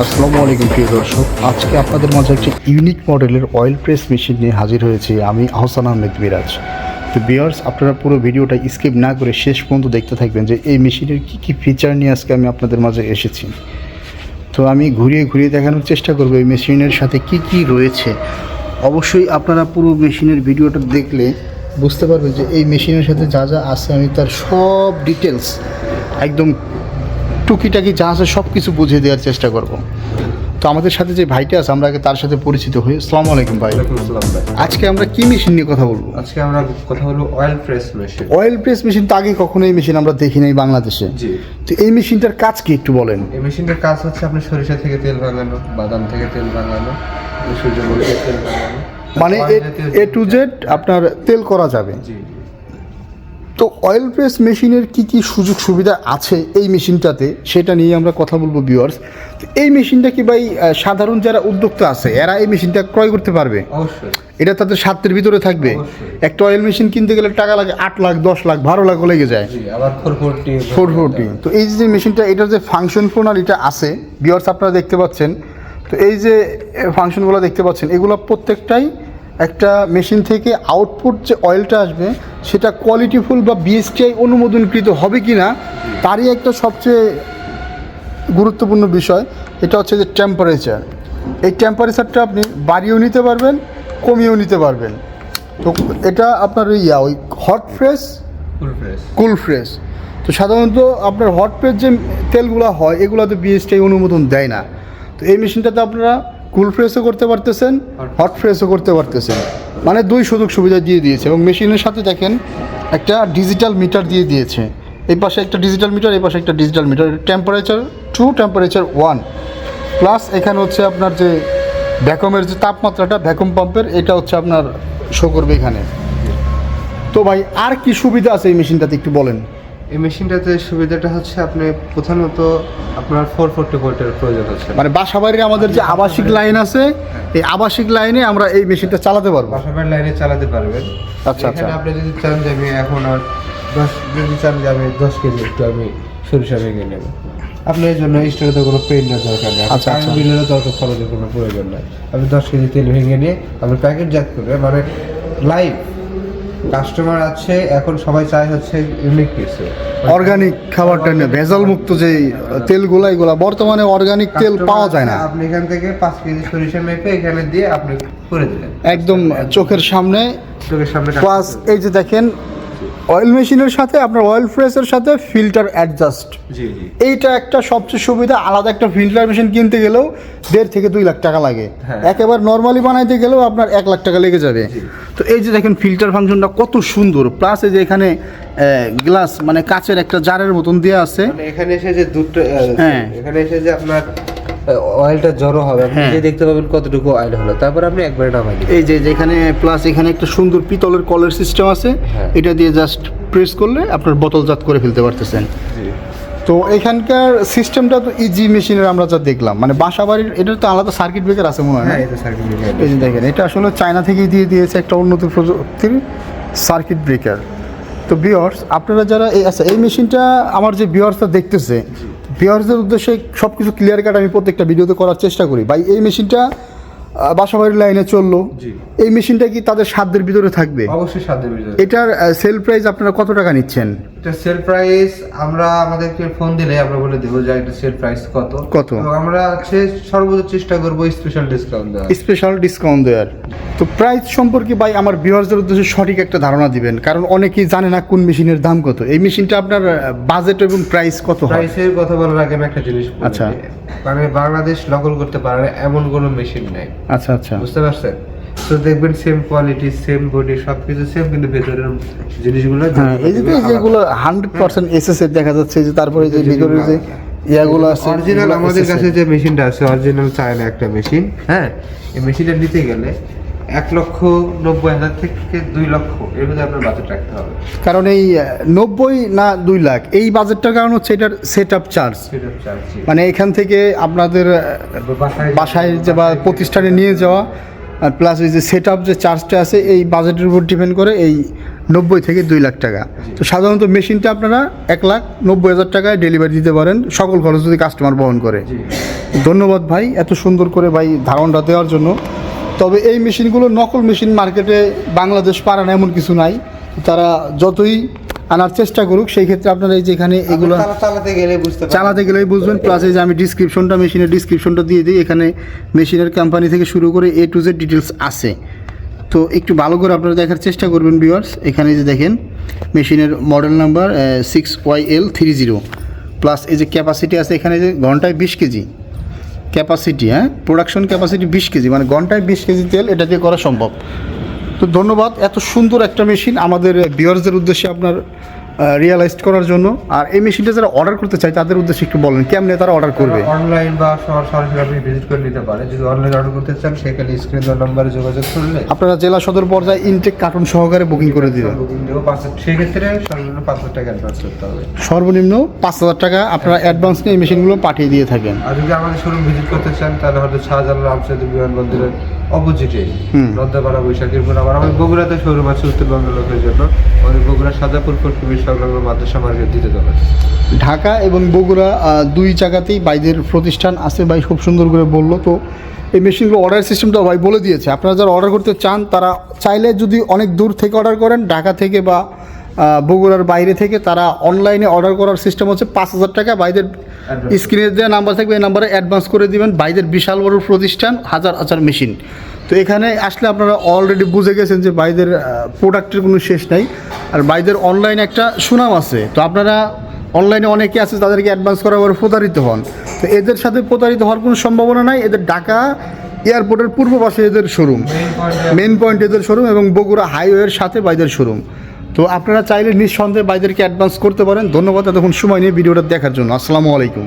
আসসালামু আলাইকুম প্রিয় দর্শক, আজকে আপনাদের মাঝে একটি ইউনিক মডেলের অয়েল প্রেস মেশিন নিয়ে হাজির হয়েছি আমি আহসান আহমেদ মিরাজ। তো ভিউয়ার্স, আপনারা পুরো ভিডিওটা স্কিপ না করে শেষ পর্যন্ত দেখতে থাকবেন যে এই মেশিনের কী ফিচার নিয়ে আজকে আমি আপনাদের মাঝে এসেছি। তো আমি ঘুরিয়ে ঘুরিয়ে দেখানোর চেষ্টা করবো এই মেশিনের সাথে কি রয়েছে। অবশ্যই আপনারা পুরো মেশিনের ভিডিওটা দেখলে বুঝতে পারবেন যে এই মেশিনের সাথে যা যা আছে আমি তার সব ডিটেলস একদম টুকিটাকি যা আছে সব কিছু বুঝিয়ে দেওয়ার চেষ্টা করব। তো আমাদের সাথে যে ভাইটা আছে আমরা আগে তার সাথে পরিচিত হই। আসসালামু আলাইকুম ভাই। আজকে আমরা কি মেশিন নিয়ে কথা বলবো? আজকে আমরা কথা বলবো oil press machine. Oil press machine তো আগে কখনো এই মেশিন আমরা দেখি নাই বাংলাদেশে। জি। তো এই মেশিনটার কাজ কি একটু বলেন। এই মেশিনটার কাজ হচ্ছে আপনি সরিষা থেকে তেল ভাঙানো, বাদাম থেকে তেল ভাঙানো, সূর্যমুখী থেকে তেল ভাঙানো, মানে এ টু জেড আপনার তেল করা যাবে। জি। তো অয়েল প্রেস মেশিনের কি সুযোগ সুবিধা আছে এই মেশিনটাতে সেটা নিয়ে আমরা কথা বলবো ভিউয়ার্স। তো এই মেশিনটা কি ভাই সাধারণ যারা উদ্যোক্তা আছে এরা এই মেশিনটা ক্রয় করতে পারবে? অবশ্যই। এটা তাদের স্বার্থের ভিতরে থাকবে। একটা অয়েল মেশিন কিনতে গেলে টাকা লাগে 8 লাখ 10 লাখ 12 লাখ লেগে যায়। আবার 440। তো এই যে মেশিনটা এটার যে ফাংশন প্রণালীটা আছে ভিউয়ার্স আপনারা দেখতে পাচ্ছেন। তো এই যে ফাংশনগুলো দেখতে পাচ্ছেন এগুলো প্রত্যেকটাই একটা মেশিন থেকে আউটপুট যে অয়েলটা আসবে সেটা কোয়ালিটিফুল বা বিএসটিআই অনুমোদনকৃত হবে কি না তারই একটা সবচেয়ে গুরুত্বপূর্ণ বিষয়। এটা হচ্ছে যে টেম্পারেচার। এই টেম্পারেচারটা আপনি বাড়িয়েও নিতে পারবেন, কমিয়েও নিতে পারবেন। তো এটা আপনার ওই হট ফ্রেশ, কুল ফ্রেশ। তো সাধারণত আপনার হট ফ্রেশ যে তেলগুলো হয় এগুলোতে বিএসটিআই অনুমোদন দেয় না। তো এই মেশিনটাতে আপনারা কুল ফ্রেশও করতে পারতেছেন, হট ফ্রেশও করতে পারতেছেন, মানে দুই সুযোগ সুবিধা দিয়ে দিয়েছে। এবং মেশিনের সাথে দেখেন একটা ডিজিটাল মিটার দিয়ে দিয়েছে। এই পাশে একটা ডিজিটাল মিটার, এই পাশে একটা digital meter. Temperature 2, temperature 1, plus এখানে হচ্ছে আপনার যে ভ্যাকুমের যে তাপমাত্রাটা ভ্যাকুম পাম্পের এটা হচ্ছে আপনার শো করবে এখানে। তো ভাই আর কি সুবিধা আছে এই মেশিনটাতে একটু বলেন। এই মেশিনটাতে সুবিধাটা হচ্ছে আপনি প্রধানত আপনার 440 ভোল্টের প্রয়োজন হচ্ছে। মানে বাসাবাড়ির আমাদের যে আবাসিক লাইন আছে এই আবাসিক লাইনে আমরা এই মেশিনটা চালাতে পারবো। বাসাবাড়ির লাইনে চালাতে পারবেন। আচ্ছা আচ্ছা। আপনি যদি চান যে আমি এখন আর 10 কেজি একটু আমি সরিষা ভেঙে নেব, আপনার এই জন্য স্টোরে কোনো পেইন্টের দরকার নেই। আচ্ছা আচ্ছা। বিলেরও দরকার, খরচের কোনো প্রয়োজন নাই। আপনি 10 কেজি তেল ভেঙে নিয়ে আপনি প্যাকেটজাত করে মানে লাইভ কাস্টমার আছে। এখন সবাই চায় হচ্ছে ইউনিক কিছু, অর্গানিক খাবারটা নিয়ে ভেজাল মুক্ত যে তেলগুলো এগুলো বর্তমানে অর্গানিক তেল পাওয়া যায় না। আপনি এখান থেকে 5 কেজি সরিষা মেপে এখানে দিয়ে আপনি করে দিলেন একদম চোখের সামনে। প্লাস এই যে দেখেন অয়েল মেশিনের সাথে আপনার অয়েল ফ্রেশের সাথে ফিল্টার অ্যাডজাস্ট। জি জি। এইটা একটা সবচেয়ে সুবিধা। আলাদা একটা ফিল্টার মেশিন কিনতে গেলেও 1.5 থেকে 2 লাখ টাকা লাগে। একেবারে নর্মালি বানাইতে গেলেও আপনার 1 লাখ টাকা লেগে যাবে। তো এই যে দেখেন ফিল্টার ফাংশনটা কত সুন্দর। প্লাস এই যে এখানে গ্লাস মানে কাচের একটা জারের মতন দেওয়া আছে। এখানে এসে যে দুধটা এখানে এসে যে আপনার অয়েলটা জড়ো হবে, আপনি দেখতে পাবেন কতটুকু অয়েল হলো, তারপর আপনি একবারে নামাই দিবেন। এই যে যেখানে প্লাস এখানে একটা সুন্দর পিতলের কলের সিস্টেম আছে। এটা দিয়ে জাস্ট প্রেস করলে আপনার বোতলজাত করে ফেলতে পারতেছেন। তো এখানকার সিস্টেমটা তো ইজি মেশিনের আমরা যা দেখলাম, মানে বাসা বাড়ির এটার তো আলাদা সার্কিট ব্রেকার আছে মনে হয়। এই যে দেখেন এটা আসলে চায়না থেকেই দিয়ে দিয়েছে একটা উন্নত প্রযুক্তির সার্কিট ব্রেকার। তো ভিউয়ার্স আপনারা যারা এই মেশিনটা আমার যে ভিউয়ার্সটা দেখতেছে, ভিউয়ার্সদের উদ্দেশ্যে সব কিছু ক্লিয়ার কাট আমি প্রত্যেকটা ভিডিওতে করার চেষ্টা করি। ভাই এই মেশিনটা বাসাবাড়ির লাইনে চললো, এই মেশিনটা কি তাদের সাধ্যের ভিতরে থাকবে? অবশ্যই সাধ্যের ভিতরে। এটার সেল প্রাইস আপনারা কত টাকা নিচ্ছেন? এটা সেল প্রাইস আমরা আমাদেরকে ফোন দিলে আমরা বলে দেবো যে এটা সেল প্রাইস কত। এবং আমরা হচ্ছে সর্বোচ্চ চেষ্টা করবো স্পেশাল ডিসকাউন্ট দেওয়ার। তো প্রাইস সম্পর্কে ভাই আমার ভিউয়ার্সদের উদ্দেশ্যে সঠিক একটা ধারণা দিবেন, কারণ অনেকেই জানে না কোন মেশিনের দাম কত। এই মেশিনটা আপনার বাজেট এবং প্রাইস কত? প্রাইসের কথা বলার আগে আমি একটা জিনিস বলি। আচ্ছা। মানে বাংলাদেশ নকল করতে পারে এমন কোনো মেশিন নেই। আচ্ছা আচ্ছা, বুঝতে পারছেন? তো দেখবেন সেম কোয়ালিটি, সেম বডি, সবকিছু সেম, কিন্তু ভেতরের জিনিসগুলো এই যে যেগুলো 100% এসএসএফ দেখা যাচ্ছে, যে তারপরে যে ভিতরের যে ইয়াগুলো আছে অরিজিনাল। আমাদের কাছে যে মেশিনটা আছে অরিজিনাল চায়না একটা মেশিন। এই মেশিনটা নিতে গেলে 1,90,000 থেকে 2 লক্ষ এর মধ্যে আপনার বাজেট রাখতে হবে। কারণ এই 90 না 2 লাখ এই বাজেটটার কারণ হচ্ছে এটার সেট আপ চার্জ। মানে এখান থেকে আপনাদের বাসায় যে বা প্রতিষ্ঠানে নিয়ে যাওয়া আর প্লাস এই যে সেট আপ যে চার্জটা আছে এই বাজেটের উপর ডিপেন্ড করে এই 90 থেকে 2 লাখ টাকা। তো সাধারণত মেশিনটা আপনারা 1,90,000 টাকায় ডেলিভারি দিতে পারেন, সকল খরচ যদি কাস্টমার বহন করে। ধন্যবাদ ভাই এত সুন্দর করে ভাই ধারণাটা দেওয়ার জন্য। তবে এই মেশিনগুলো নকল মেশিন মার্কেটে বাংলাদেশ পারে না এমন কিছু নাই, তারা যতই আনার চেষ্টা করুক সেই ক্ষেত্রে আপনারা এই যে এখানে এগুলো চালাতে গেলেই বুঝবেন। প্লাস এই যে আমি মেশিনের ডিসক্রিপশনটা দিয়ে দিই, এখানে মেশিনের কোম্পানি থেকে শুরু করে A to Z ডিটেলস আছে। তো একটু ভালো করে আপনারা দেখার চেষ্টা করবেন ভিউয়ার্স। এখানে যে দেখেন মেশিনের মডেল নাম্বার 6YL30, প্লাস এই যে ক্যাপাসিটি আছে এখানে যে ঘন্টায় 20 KG capacity, production capacity 20 KG, মানে ঘন্টায় 20 কেজি তেল এটা দিয়ে করা সম্ভব। তো ধন্যবাদ এত সুন্দর একটা মেশিন আমাদের ভিউয়ার্সদের উদ্দেশ্যে আপনার রিয়েলাইজ করার জন্য। আর এই মেশিনটা যারা অর্ডার করতে চায় তাদের উদ্দেশ্যে একটু বলেন কেমনে তারা অর্ডার করবে। অনলাইন বা সরাসরি আপনি ভিজিট করে নিতে পারেন। যদি অনলাইন অর্ডার করতে চান সেখানে স্ক্রিন দেওয়া নম্বরে যোগাযোগ করলে আপনারা জেলা সদর পর্যায়ে ইনটেক কার্টুন সহকারে বুকিং করে দিবেন। সেক্ষেত্রে সর্বনিম্ন 5,000 টাকা অ্যাডভান্স করতে হবে। সর্বনিম্ন 5,000 টাকা আপনারা অ্যাডভান্স নিয়ে এই মেশিনগুলো পাঠিয়ে দিয়ে থাকেন। আর যদি আমাদের শোরুম ভিজিট করতে চান তাহলে হয়তো শাহজালাল রামসাদি বিমানবন্দরের অপোজিটে লদ্দাপাড়া বৈশাখীর মোড়। আবার আমাদের বগুড়াতে শোরুম আছে উত্তরবঙ্গের লোকের জন্য। আমাদের বগুড়া সাজাপুর ফটকুবির সংলগ্ন মাদ্রাসা মার্কেট দিতে যাবে। ঢাকা এবং বগুড়া দুই জায়গাতেই বাইদের প্রতিষ্ঠান আছে। ভাই খুব সুন্দর করে বললো। তো এই মেশিনগুলো অর্ডার সিস্টেমটা ভাই বলে দিয়েছে। আপনারা যারা অর্ডার করতে চান তারা চাইলে যদি অনেক দূর থেকে অর্ডার করেন, ঢাকা থেকে বা বগুড়ার বাইরে থেকে, তারা অনলাইনে অর্ডার করার সিস্টেম হচ্ছে 5,000 টাকা বাইদের স্ক্রিনে দেওয়া নাম্বার থাকবে, এই নাম্বারে অ্যাডভান্স করে দিবেন। বাইদের বিশাল বড় প্রতিষ্ঠান, হাজার হাজার মেশিন। তো এখানে আসলে আপনারা অলরেডি বুঝে গেছেন যে বাইদের প্রোডাক্টের কোনো শেষ নাই। আর বাইদের অনলাইনে একটা সুনাম আছে। তো আপনারা অনলাইনে অনেকে আছে তাদেরকে অ্যাডভান্স করার পরে প্রতারিত হন। তো এদের সাথে প্রতারিত হওয়ার কোনো সম্ভাবনা নাই। এদের ঢাকা এয়ারপোর্টের পূর্ব পাশে এদের শোরুম, মেন পয়েন্ট এদের শোরুম, এবং বগুড়া হাইওয়ের সাথে বাইদের শোরুম। তো আপনারা চাইলে নিঃসন্দেহে বাইদেরকে অ্যাডভান্স করতে পারেন। ধন্যবাদ এতক্ষণ সময় নিয়ে ভিডিওটা দেখার জন্য। আসসালামু আলাইকুম।